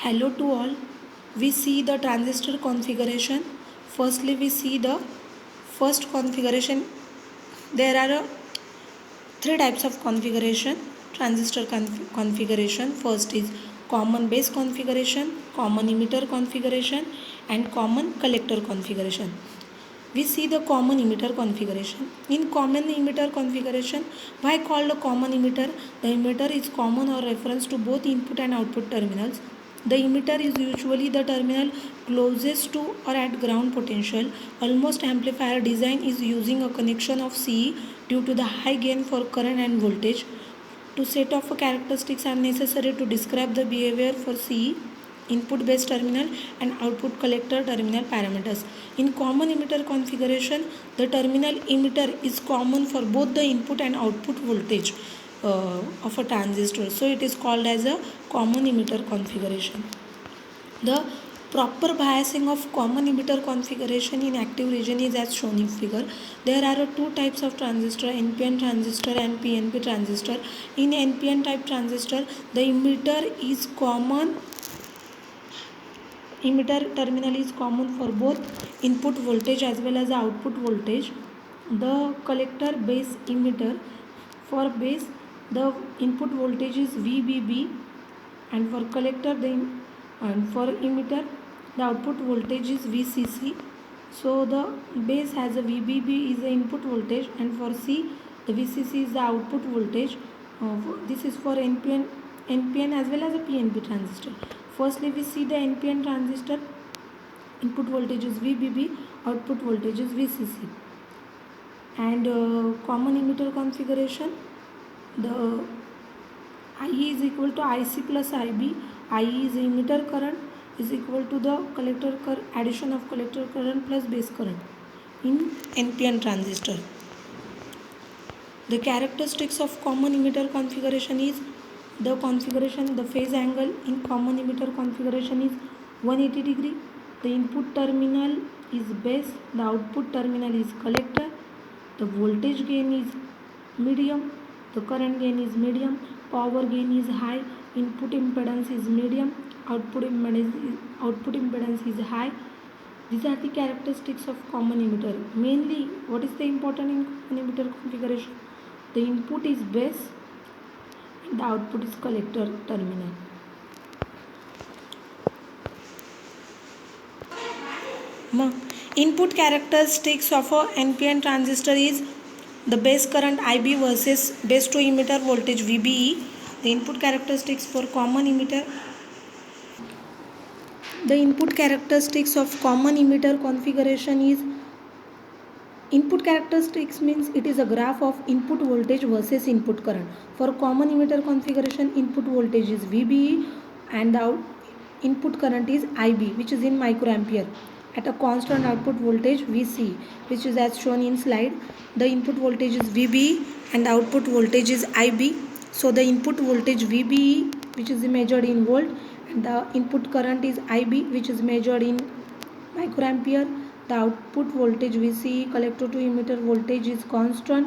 Hello to all. We see the transistor configuration. Firstly, we see the first configuration. There are three types of configuration. Transistor configuration. First is common base configuration, common emitter configuration, and common collector configuration. We see the common emitter configuration. In common emitter configuration, why called a common emitter? The emitter is common or reference to both input and output terminals. The emitter is usually the terminal closest to or at ground potential. Almost amplifier design is using a connection of CE due to the high gain for current and voltage. Two set of characteristics are necessary to describe the behavior for CE: input base terminal and output collector terminal parameters. In common emitter configuration, the terminal emitter is common for both the input and output voltage of a transistor. So it is called as a common emitter configuration. The proper biasing of common emitter configuration in active region is as shown in figure. There are two types of transistor, NPN transistor and PNP transistor. In NPN type transistor, the emitter terminal is common for both input voltage as well as output voltage. The collector base emitter, for base the input voltage is VBB, and for collector and for emitter the output voltage is VCC. So the base has a VBB is the input voltage, and for C the VCC is the output voltage. This is for NPN as well as a PNP transistor. Firstly, we see the NPN transistor. Input voltage is VBB, output voltage is VCC. And common emitter configuration, the IE is equal to IC plus IB. IE is emitter current is equal to the addition of collector current plus base current in NPN transistor. The characteristics of common emitter configuration is the phase angle in common emitter configuration is 180 degree. The input terminal is base, the output terminal is collector, the voltage gain is medium, the current gain is medium, power gain is high, input impedance is medium, output impedance is high. These are the characteristics of common emitter. Mainly, what is the important in common emitter configuration? The input is base and the output is collector terminal. Input characteristics of a NPN transistor is the base current IB versus base to emitter voltage VBE. The input characteristics for common emitter. The input characteristics of common emitter configuration is input characteristics means it is a graph of input voltage versus input current. For common emitter configuration, input voltage is VBE and the input current is IB, which is in microampere, at a constant output voltage VC, which is as shown in slide. The input voltage is VBE and the output voltage is IB. So the input voltage VBE, which is measured in volt, and the input current is IB, which is measured in microampere. The output voltage VCE, collector to emitter voltage, is constant.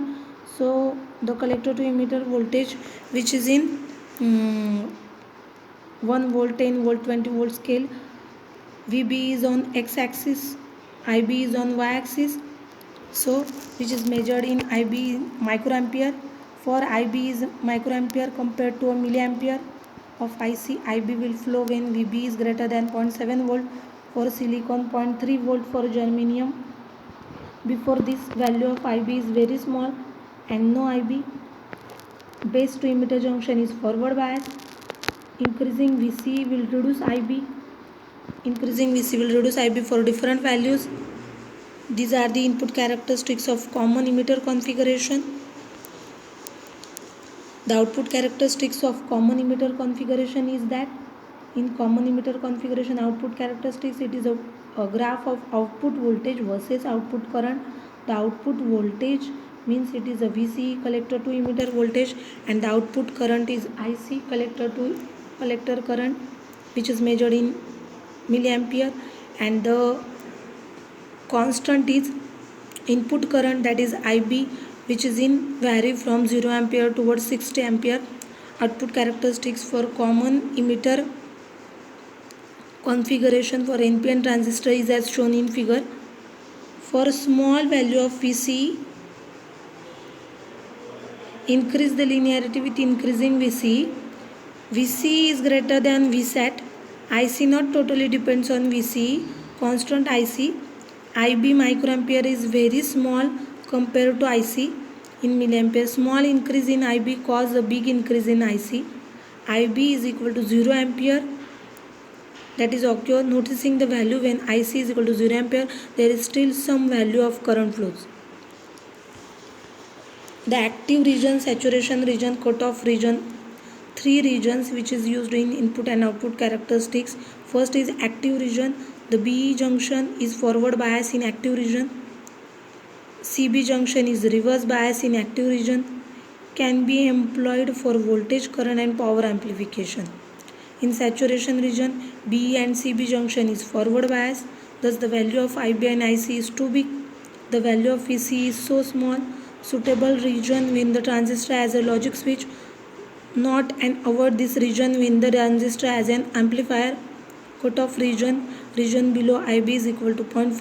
So the collector to emitter voltage, which is in 1 volt, 10 volt, 20 volt scale, VB is on x-axis, IB is on y-axis. So which is measured in IB microampere. For IB is microampere compared to a milliampere of IC. IB will flow when VB is greater than 0.7 volt. For silicon, 0.3 volt. For germanium, before this value of IB is very small and no IB. Base to emitter junction is forward bias. Increasing VC will reduce IB. Increasing VC will reduce IB for different values. These are the input characteristics of common emitter configuration. The output characteristics of common emitter configuration is that in common emitter configuration output characteristics, it is a graph of output voltage versus output current. The output voltage means it is a VCE, collector to emitter voltage, and the output current is IC, collector to collector current, which is measured in milliampere, and the constant is input current, that is IB, which is in vary from 0 ampere towards 60 ampere. Output characteristics for common emitter configuration for NPN transistor is as shown in figure. For small value of VCE, increase the linearity with increasing VCE. VCE is greater than VSAT. IC not totally depends on VCE. Constant IC. IB microampere is very small compared to IC in milliampere. Small increase in IB cause a big increase in IC. IB is equal to 0 ampere. That is occur. Noticing the value when IC is equal to 0 ampere, there is still some value of current flows. The active region, saturation region, cutoff region, three regions which is used in input and output characteristics. First is active region. The BE junction is forward bias in active region. CB junction is reverse bias in active region. Can be employed for voltage, current and power amplification. In saturation region, BE and CB junction is forward bias. Thus the value of IB and IC is too big. The value of VC is so small. Suitable region when the transistor has a logic switch. Not and avoid this region when the transistor has an amplifier. Cutoff region below IB is equal to 0.0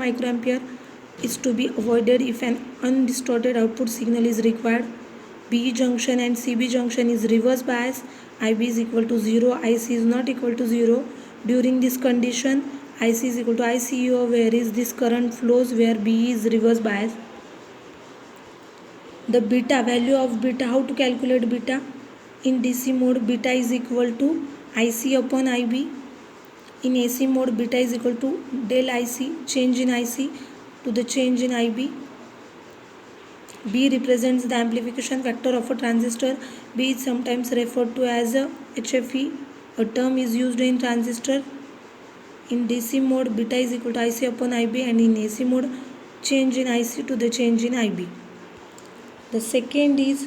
microampere is to be avoided if an undistorted output signal is required. BE junction and CB junction is reverse bias. IB is equal to 0, IC is not equal to 0. During this condition, IC is equal to ICO, where is this current flows where BE is reverse bias. The beta, value of beta, how to calculate beta? In DC mode, beta is equal to IC upon IB. In AC mode, beta is equal to del IC, change in IC to the change in IB. B represents the amplification factor of a transistor. B is sometimes referred to as a HFE. A term is used in transistor. In DC mode, beta is equal to IC upon IB, and in AC mode, change in IC to the change in IB. The second is